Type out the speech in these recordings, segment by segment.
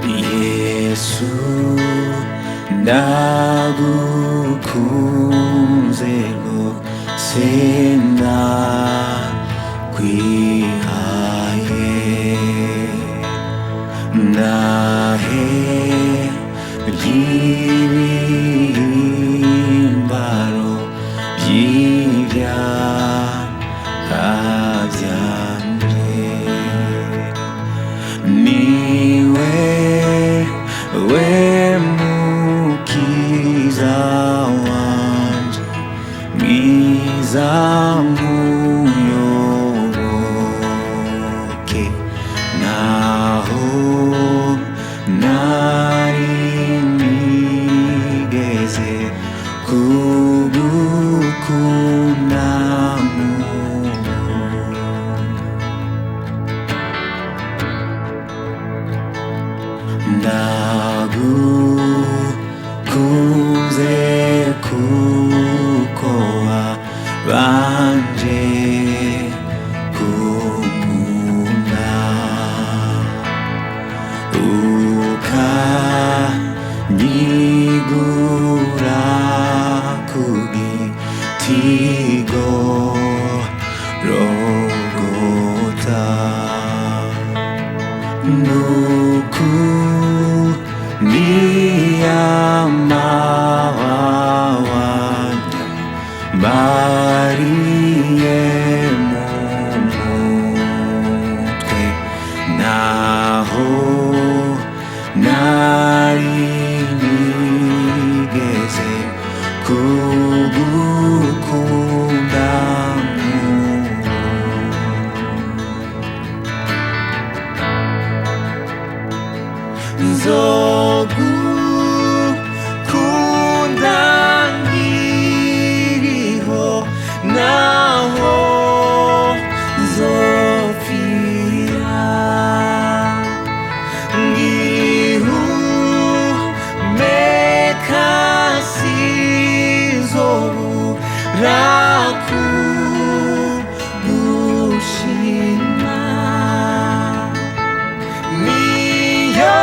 Yesu ndagukunze rwose ndakwihaye Ndahevy ibihimbaro vy'ivyaha vyanje niwe we Mukiza wanje MWIZA nk'uyoboke naho NARI NIGEZE kugukunda Ndagukunze kuko wabanje kunkunda Ukanyigura kugiti Gologota Ngukundiy amahwa wanyambariye mu mutwe naho NARI NIGEZE kugukunda Nzogukunda nkiriho naho nzopfira ngihumeka sinzobura kugushima niyo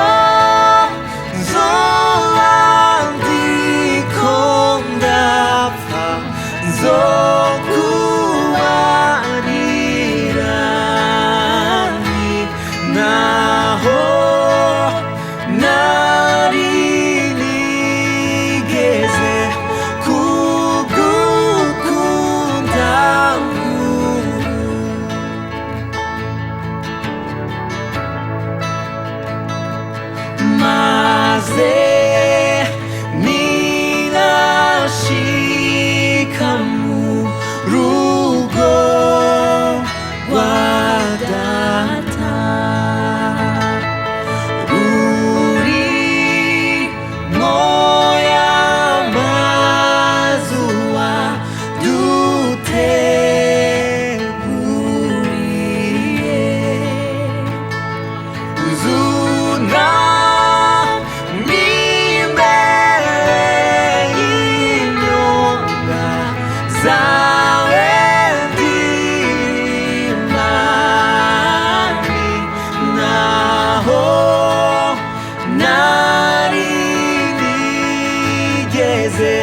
maze ninashika mu rugo rwa data Rurimwo y'amazu waduteguriye NARI NIGEZE